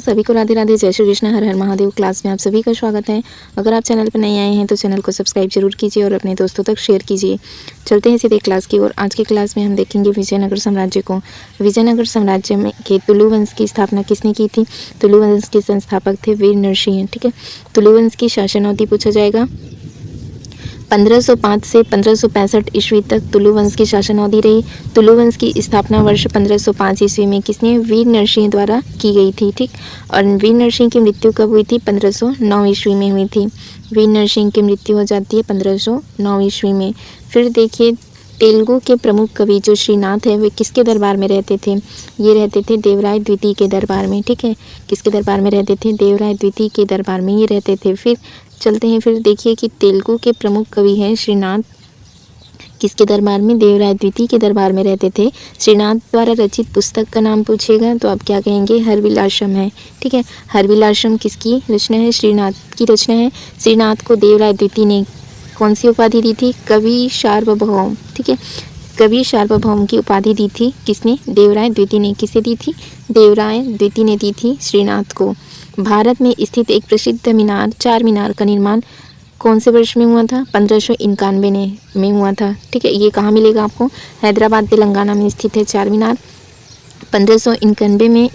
सभी को राधे राधे, जय श्री कृष्ण, हर हर महादेव। क्लास में आप सभी का स्वागत है। अगर आप चैनल पर नए आए हैं तो चैनल को सब्सक्राइब जरूर कीजिए और अपने दोस्तों तक शेयर कीजिए। चलते हैं सीधे क्लास की ओर। आज के क्लास में हम देखेंगे विजयनगर साम्राज्य को। विजयनगर साम्राज्य में के तुलु वंश की स्थापना किसने की थी? तुलु वंश के संस्थापक थे वीर नरसिंह। ठीक है, तुलु वंश की शासन अवधि पूछा जाएगा। 1505 से 1565 ईस्वी तक तुलु वंश की शासन अवधि रही। तुलु वंश की स्थापना वर्ष 1505 ईस्वी में किसने? वीर नरसिंह द्वारा की गई थी। ठीक, और वीर नरसिंह की मृत्यु कब हुई थी? 1509 ईस्वी में हुई थी। वीर नरसिंह की मृत्यु हो जाती है 1509 ईस्वी में। फिर देखिए, तेलुगु के प्रमुख कवि जो श्रीनाथ है वे किसके दरबार में रहते थे? ये रहते थे देवराय द्वितीय के दरबार में। ठीक है, किसके दरबार में रहते थे? देवराय द्वितीय के दरबार में ये रहते थे। फिर चलते हैं, फिर देखिए कि तेलुगु के प्रमुख कवि हैं श्रीनाथ, किसके दरबार में? देवराय द्वितीय के दरबार में रहते थे। श्रीनाथ द्वारा रचित पुस्तक का नाम पूछेगा तो आप क्या कहेंगे? हरविलासम है। ठीक है, हरविलासम किसकी रचना है? श्रीनाथ की रचना है। श्रीनाथ को देवराय द्वितीय ने कौन सी उपाधि दी थी? कवि सार्वभौम। ठीक है, कवि सार्वभौम की उपाधि दी थी किसने? देवराय द्वितीय ने। किसे दी थी? देवराय द्वितीय ने दी थी श्रीनाथ को। भारत में स्थित एक प्रसिद्ध मीनार, चार मीनार का निर्माण कौन से वर्ष में हुआ था? 1591 में हुआ था। ठीक है, ये कहाँ मिलेगा आपको? हैदराबाद तेलंगाना में स्थित है चार मीनार। 1591 में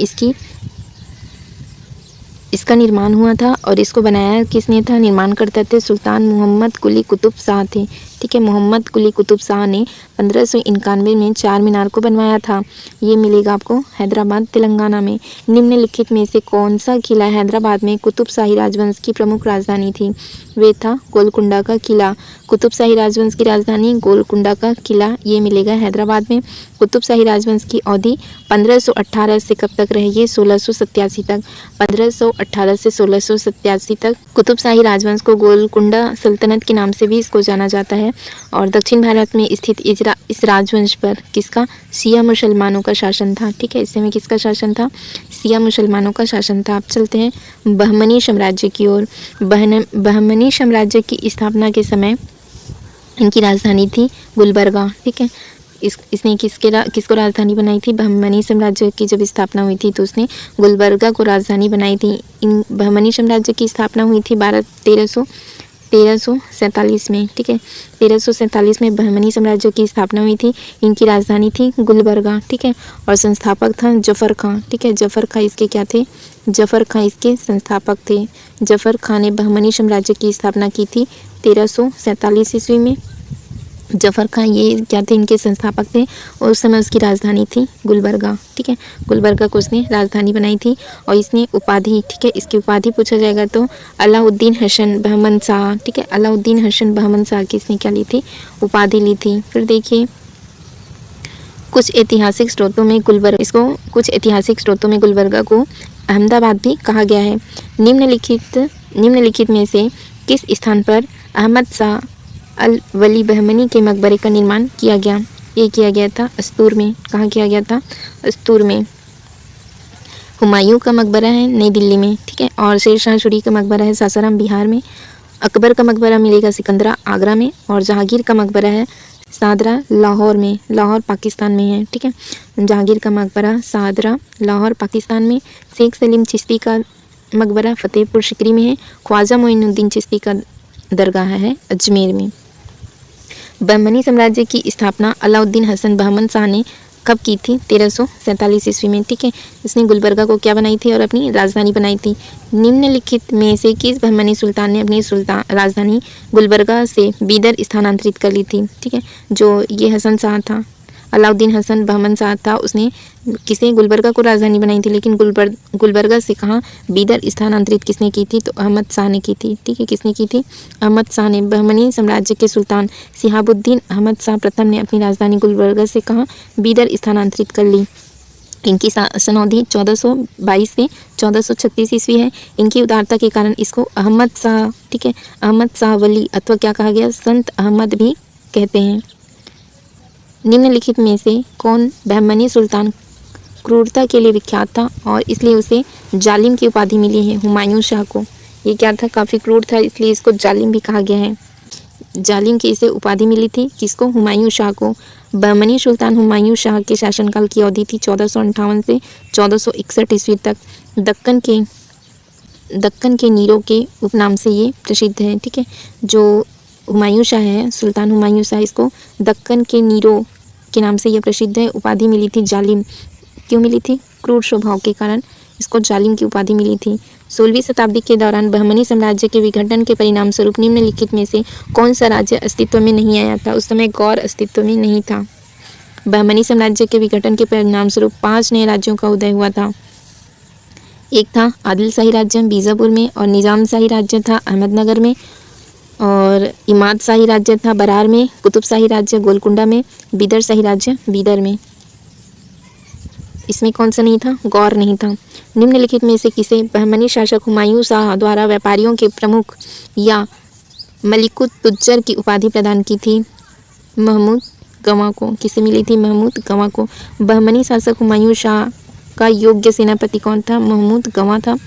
इसका निर्माण हुआ था और इसको बनाया किसने था? निर्माण करते थे सुल्तान मोहम्मद कुली कुतुब शाह थे। ठीक है, मोहम्मद कुली कुतुब शाह ने 1591 में चार मीनार को बनवाया था। ये मिलेगा आपको हैदराबाद तेलंगाना में। निम्नलिखित में से कौन सा किला हैदराबाद में कुतुब शाही राजवंश की प्रमुख राजधानी थी? वे था गोलकुंडा का किला। कुतुब शाही राजवंश की राजधानी गोलकुंडा का किला, ये मिलेगा हैदराबाद में। कुतुब शाही राजवंश की अवधि 1518 से कब तक रहेगी? 1687 तक। 1518 से 1687 तक कुतुब शाही राजवंश को गोलकुंडा सल्तनत के नाम से भी इसको जाना जाता है। और दक्षिण भारत में स्थित इस राजवंश पर किसका? शिया मुसलमानों का शासन था। ठीक है, इससे में किसका शासन था? शिया मुसलमानों का शासन था। अब चलते हैं बहमनी साम्राज्य की ओर। बहमनी साम्राज्य की स्थापना के समय इनकी राजधानी थी गुलबर्गा। ठीक है, इसने किसको राजधानी बनाई थी? बहमनी साम्राज्य की जब स्थापना हुई थी तो उसने गुलबर्गा को राजधानी बनाई थी। इन बहमनी साम्राज्य की स्थापना हुई थी 1347 में। ठीक है, 1347 में बहमनी साम्राज्य की स्थापना हुई थी। इनकी राजधानी थी गुलबर्गा। ठीक है, और संस्थापक था जफर खां। ठीक है, जफर खां इसके क्या थे? जफर खां इसके संस्थापक थे। जफर खां ने बहमनी साम्राज्य की स्थापना की थी 1347 ईस्वी में। जफर खां ये क्या थे? इनके संस्थापक थे और उस समय उसकी राजधानी थी गुलबर्गा। ठीक है, गुलबर्गा को उसने राजधानी बनाई थी और इसने उपाधि, ठीक है, इसकी उपाधि पूछा जाएगा तो अलाउद्दीन हसन बहमन शाह। ठीक है, अलाउद्दीन हसन बहमन शाह की इसने क्या ली थी? उपाधि ली थी। फिर देखिए, कुछ ऐतिहासिक स्रोतों में गुलबर्गा को अहमदाबाद भी कहा गया है। निम्नलिखित में से किस स्थान पर अहमद शाह अल वली बहमनी के मकबरे का निर्माण किया गया? ये किया गया था अस्तूर में। कहाँ किया गया था? अस्तूर में। हुमायूं का मकबरा है नई दिल्ली में। ठीक है, और शेरशाह सूरी का मकबरा है सासाराम बिहार में। अकबर का मकबरा मिलेगा सिकंदरा आगरा में। और जहांगीर का मकबरा है सादरा लाहौर में, लाहौर पाकिस्तान में है। ठीक है, जहांगीर का मकबरा सादरा लाहौर पाकिस्तान में। शेख सलीम चिश्ती का मकबरा फतेहपुर सिकरी में है। ख्वाजा मोइनुद्दीन चिश्ती का दरगाह है अजमेर में। बहमनी साम्राज्य की स्थापना अलाउद्दीन हसन बहमन शाह ने कब की थी? 1347 ईस्वी में। ठीक है, इसने गुलबर्गा को क्या बनाई थी और अपनी राजधानी बनाई थी? निम्नलिखित में से किस बहमनी सुल्तान ने अपनी राजधानी गुलबर्गा से बीदर स्थानांतरित कर ली थी? ठीक है, जो ये हसन शाह था, अलाउद्दीन हसन बहमन शाह था, उसने किसे? गुलबर्गा को राजधानी बनाई थी। लेकिन गुलबर्गा से कहाँ बीदर स्थानांतरित किसने की थी? तो अहमद शाह ने की थी। ठीक है, किसने की थी? अहमद शाह ने। बहमनी साम्राज्य के सुल्तान सिहाबुद्दीन अहमद शाह प्रथम ने अपनी राजधानी गुलबर्गा से कहाँ? बीदर स्थानांतरित कर ली। इनकी शासन अवधि 1422 से 1436 ईस्वी है। इनकी उदारता के कारण इसको अहमद शाह, ठीक है, अहमद शाह वली अथवा क्या कहा गया? संत अहमद भी कहते हैं। निम्नलिखित में से कौन बहमनी सुल्तान क्रूरता के लिए विख्यात था और इसलिए उसे जालिम की उपाधि मिली है? हुमायूं शाह को। ये क्या था? काफ़ी क्रूर था, इसलिए इसको जालिम भी कहा गया है। जालिम की इसे उपाधि मिली थी। किसको? हुमायूं शाह को। बहमनी सुल्तान हुमायूं शाह के शासनकाल की अवधि थी 1458 से 1461 ईस्वी तक। दक्कन के नीरो के उपनाम से ये प्रसिद्ध है। ठीक है, जो हुमायूं शाह है, सुल्तान हुमायूं शाह, इसको दक्कन के नीरो के नाम से यह प्रसिद्ध है। उपाधि मिली थी जालिम। क्यों मिली थी? क्रूर स्वभाव के कारण इसको जालिम की उपाधि मिली थी। 16वीं शताब्दी के दौरान बहमनी साम्राज्य के विघटन के परिणाम स्वरूप निम्नलिखित में से कौन सा राज्य अस्तित्व में नहीं आया था? उस समय गौर अस्तित्व में नहीं था। बहमनी साम्राज्य के विघटन के परिणाम स्वरूप 5 नए राज्यों का उदय हुआ था। एक था आदिल शाही राज्य बीजापुर में, और निजाम शाही राज्य था अहमदनगर में, और इमाद शाही राज्य था बरार में, कुतुब शाही राज्य गोलकुंडा में, बीदर शाही राज्य बीदर में। इसमें कौन सा नहीं था? गौर नहीं था। निम्नलिखित में से किसे बहमनी शासक हुमायूं शाह द्वारा व्यापारियों के प्रमुख या मलिकुत तुज्जर की उपाधि प्रदान की थी? महमूद गवां को। किसे मिली थी? महमूद गवां को। बहमनी शासक हुमायूं शाह का योग्य सेनापति कौन था? महमूद गवां था।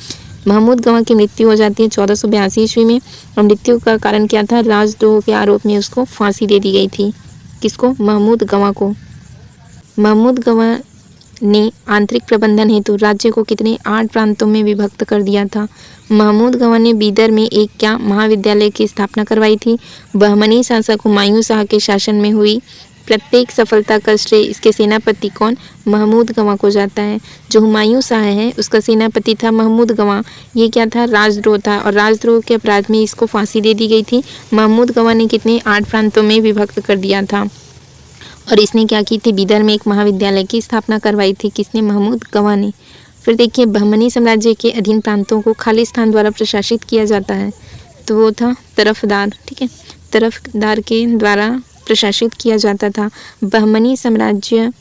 महमूद गवां की मृत्यु हो जाती है 1482 ईस्वी में, और मृत्यु का कारण क्या था? राजद्रोह के आरोप में उसको फांसी दे दी गई थी। किसको? महमूद गवां को। महमूद गवां ने आंतरिक प्रबंधन हेतु राज्य को कितने 8 प्रांतों में विभक्त कर दिया था? महमूद गवां ने बीदर में एक क्या महाविद्यालय की स्थापना करवाई थी? बहमनी शासक हुमायूं शाह के शासन में हुई प्रत्येक सफलता का श्रेय इसके सेनापति कौन? महमूद गवां को जाता है। जो हुमायूं शाह है उसका सेनापति था महमूद गवां। ये क्या था? राजद्रोह था, और राजद्रोह के अपराध में इसको फांसी दे दी गई थी। महमूद गवां ने कितने 8 प्रांतों में विभक्त कर दिया था, और इसने क्या की थी? बीदर में एक महाविद्यालय की स्थापना करवाई थी। किसने? महमूद गवां ने। फिर देखिए, बहमनी साम्राज्य के अधीन प्रांतों को खालिस्तान द्वारा प्रशासित किया जाता है, तो वो था तरफदार। ठीक है, तरफदार के द्वारा प्रशासित किया जाता था। बहमनी साम्राज्य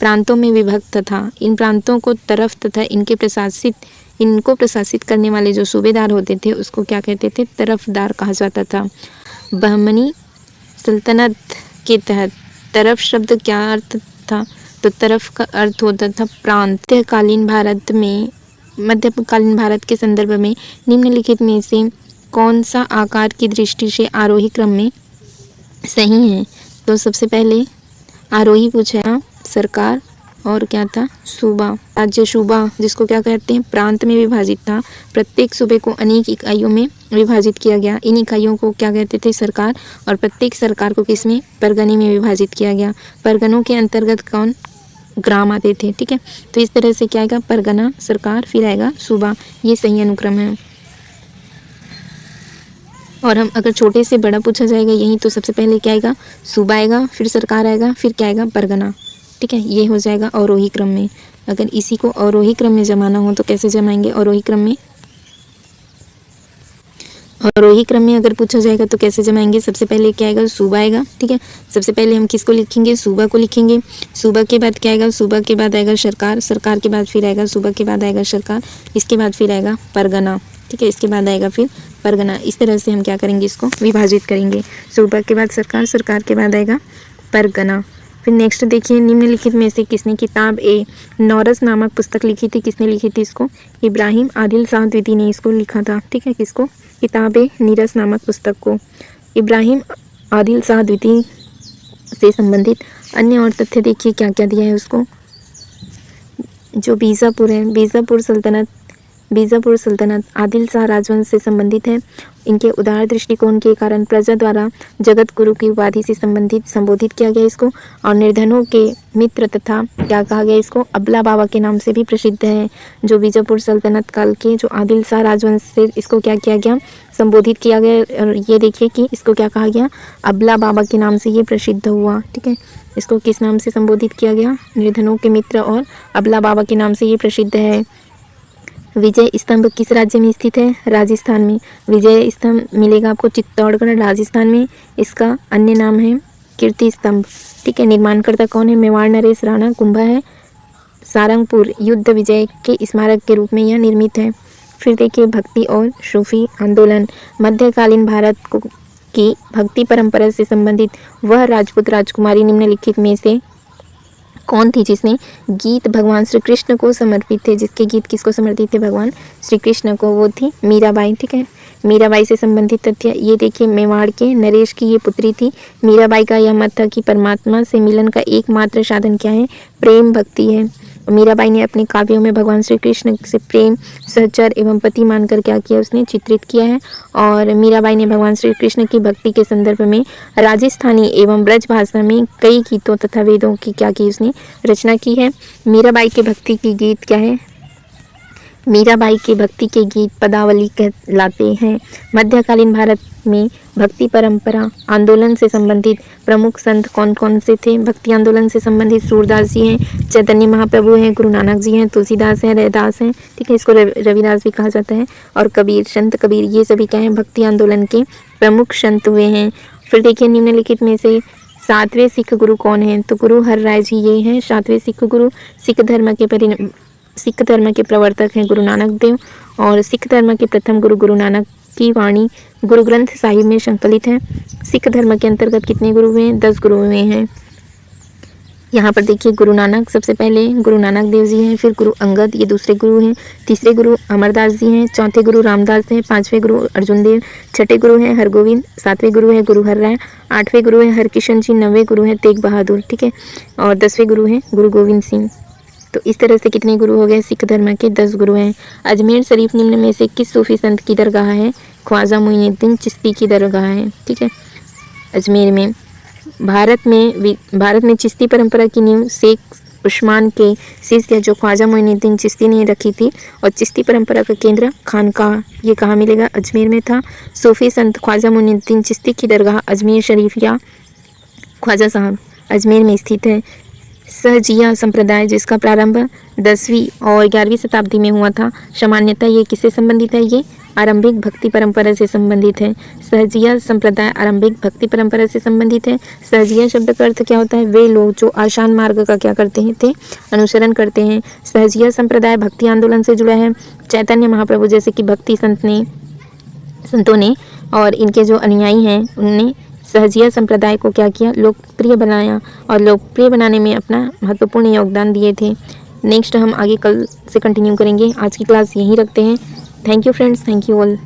प्रांतों में विभक्त था। इन प्रांतों को तरफ तथा इनको प्रशासित करने वाले जो सूबेदार होते थे उसको क्या कहते थे? तरफदार कहा जाता था। बहमनी सल्तनत के तहत तरफ शब्द क्या अर्थ था? तो तरफ का अर्थ होता था प्रांत। मध्यकालीन भारत के संदर्भ में निम्नलिखित में से कौन सा आकार की दृष्टि से आरोही क्रम में सही है? तो सबसे पहले आरोही पूछा सरकार, और क्या था? सूबा। राज्य सूबा जिसको क्या कहते हैं? प्रांत में विभाजित था। प्रत्येक सूबे को अनेक इकाइयों में विभाजित किया गया। इन इकाइयों को क्या कहते थे? सरकार। और प्रत्येक सरकार को किसमें? परगने में विभाजित किया गया। परगनों के अंतर्गत कौन? ग्राम आते थे। ठीक है, तो इस तरह से क्या आएगा? परगना, सरकार, फिर आएगा सूबा। ये सही अनुक्रम है। और हम अगर छोटे से बड़ा पूछा जाएगा यही, तो सबसे पहले क्या आएगा? सूबा आएगा, फिर सरकार आएगा, फिर क्या आएगा? परगना। ठीक है, ये हो जाएगा अवरोही क्रम में। अगर इसी को अवरोही क्रम में जमाना हो तो कैसे जमाएंगे? अवरोही क्रम में अगर पूछा जाएगा तो कैसे जमाएंगे? सबसे पहले क्या आएगा? सूबा आएगा। ठीक है, सबसे पहले हम किसको लिखेंगे? सूबा को लिखेंगे। सूबा के बाद क्या आएगा? सूबा के बाद आएगा सरकार, सरकार के बाद फिर आएगा सूबा के बाद आएगा सरकार, इसके बाद फिर आएगा परगना। ठीक है, इसके बाद आएगा फिर परगना। इस तरह से हम क्या करेंगे? इसको विभाजित करेंगे। सूबा के बाद सरकार, सरकार के बाद आएगा परगना। फिर नेक्स्ट देखिए, निम्नलिखित में से किसने किताब ए नौरस नामक पुस्तक लिखी थी? किसने लिखी थी इसको? इब्राहिम आदिल शाह द्वितीय ने इसको लिखा था। ठीक है, किसको? किताब ए नीरस नामक पुस्तक को इब्राहिम आदिल शाह द्वितीय से संबंधित अन्य और तथ्य देखिए क्या क्या दिया है उसको। जो बीजापुर है, बीजापुर सल्तनत आदिल शाह राजवंश से संबंधित है। इनके उदार दृष्टिकोण के कारण प्रजा द्वारा जगत गुरु की उपाधि से संबोधित किया गया इसको। और निर्धनों के मित्र तथा क्या कहा गया इसको? अबला बाबा के नाम से भी प्रसिद्ध है। जो बीजापुर सल्तनत काल के जो आदिल शाह राजवंश से इसको क्या किया गया? संबोधित किया गया। और ये देखिए कि इसको क्या कहा गया? अबला बाबा के नाम से ये प्रसिद्ध हुआ। ठीक है, इसको किस नाम से संबोधित किया गया? निर्धनों के मित्र और अबला बाबा के नाम से ये प्रसिद्ध है। विजय स्तंभ किस राज्य में स्थित है? राजस्थान में। विजय स्तंभ मिलेगा आपको चित्तौड़गढ़ राजस्थान में। इसका अन्य नाम है कीर्ति स्तंभ। ठीक है, निर्माणकर्ता कौन है? मेवाड़ नरेश राणा कुंभा है। सारंगपुर युद्ध विजय के स्मारक के रूप में यह निर्मित है। फिर देखिए, भक्ति और सूफी आंदोलन। मध्यकालीन भारत की भक्ति परंपरा से संबंधित वह राजपूत राजकुमारी निम्नलिखित में से कौन थी जिसने गीत भगवान श्री कृष्ण को समर्पित थे? जिसके गीत किसको समर्पित थे? भगवान श्री कृष्ण को। वो थी मीराबाई। ठीक है, मीराबाई से संबंधित तथ्य ये देखिए, मेवाड़ के नरेश की ये पुत्री थी। मीराबाई का यह मत था कि परमात्मा से मिलन का एकमात्र साधन क्या है, प्रेम भक्ति है। मीराबाई ने अपने काव्यों में भगवान श्री कृष्ण से प्रेम, सहचर एवं पति मानकर क्या किया, उसने चित्रित किया है। और मीराबाई ने भगवान श्री कृष्ण की भक्ति के संदर्भ में राजस्थानी एवं ब्रज भाषा में कई गीतों तथा वेदों की क्या की, उसने रचना की है। मीराबाई के भक्ति की गीत क्या है, मीराबाई के भक्ति के गीत पदावली कहलाते हैं। मध्यकालीन भारत में भक्ति परंपरा आंदोलन से संबंधित प्रमुख संत कौन कौन से थे? भक्ति आंदोलन से संबंधित सूरदास जी हैं, चैतन्य महाप्रभु हैं, गुरु नानक जी हैं, तुलसीदास हैं, रैदास हैं, ठीक है, इसको रविदास भी कहा जाता है। और कबीर, संत कबीर, ये सभी क्या हैं, भक्ति आंदोलन के प्रमुख संत हुए हैं। फिर देखिए, निम्नलिखित में से 7वें सिख गुरु कौन हैं? तो गुरु हरराय जी ये हैं 7वें सिख गुरु। सिख धर्म के प्रवर्तक हैं गुरु नानक देव। और सिख धर्म के प्रथम गुरु गुरु नानक की वाणी गुरु ग्रंथ साहिब में संकलित है। सिख धर्म के अंतर्गत कितने गुरु हुए हैं? 10 गुरु हुए हैं। यहाँ पर देखिए, गुरु नानक सबसे पहले गुरु नानक देव जी हैं, फिर गुरु अंगद, ये दूसरे गुरु हैं, तीसरे गुरु अमरदास जी हैं, चौथे गुरु रामदास हैं, 5वें गुरु अर्जुन देव, छठे गुरु हैं हरगोविंद, 7वें गुरु है गुरु हरराय, 8वें गुरु है हरकिशन जी, 9वें गुरु है तेग बहादुर, ठीक है, और 10वें गुरु हैं गुरु गोविंद सिंह। तो इस तरह से कितने गुरु हो गए? सिख धर्म के 10 गुरु हैं। अजमेर शरीफ निम्न में से किस सूफी संत की दरगाह है? ख्वाजा मुइनुद्दीन चिश्ती की दरगाह है, ठीक है, अजमेर में। भारत में चिश्ती परंपरा की नींव शेख उस्मान के शिष्य जो ख्वाजा मुइनुद्दीन चिश्ती ने रखी थी। और चिश्ती परंपरा का केंद्र खानकाह, ये कहाँ मिलेगा? अजमेर में था। सूफी संत ख्वाजा मुइनुद्दीन चिश्ती की दरगाह अजमेर शरीफ या ख्वाजा साहब अजमेर में स्थित है। सहजिया संप्रदाय जिसका प्रारंभ 10वीं और 11वीं शताब्दी में हुआ था, सामान्यतः ये किससे संबंधित है? ये आरंभिक भक्ति परंपरा से संबंधित है। सहजिया संप्रदाय आरंभिक भक्ति परंपरा से संबंधित है। सहजिया शब्द का अर्थ क्या होता है? वे लोग जो आसान मार्ग का क्या करते हैं थे? अनुसरण करते हैं। सहजिया संप्रदाय भक्ति आंदोलन से जुड़ा है। चैतन्य महाप्रभु जैसे कि भक्ति संतों ने और इनके जो अनुयायी हैं उन्होंने सहजिया संप्रदाय को क्या किया? लोकप्रिय बनाया और लोकप्रिय बनाने में अपना महत्वपूर्ण योगदान दिए थे। नेक्स्ट हम आगे कल से कंटिन्यू करेंगे। आज की क्लास यहीं रखते हैं। Thank you friends, thank you all.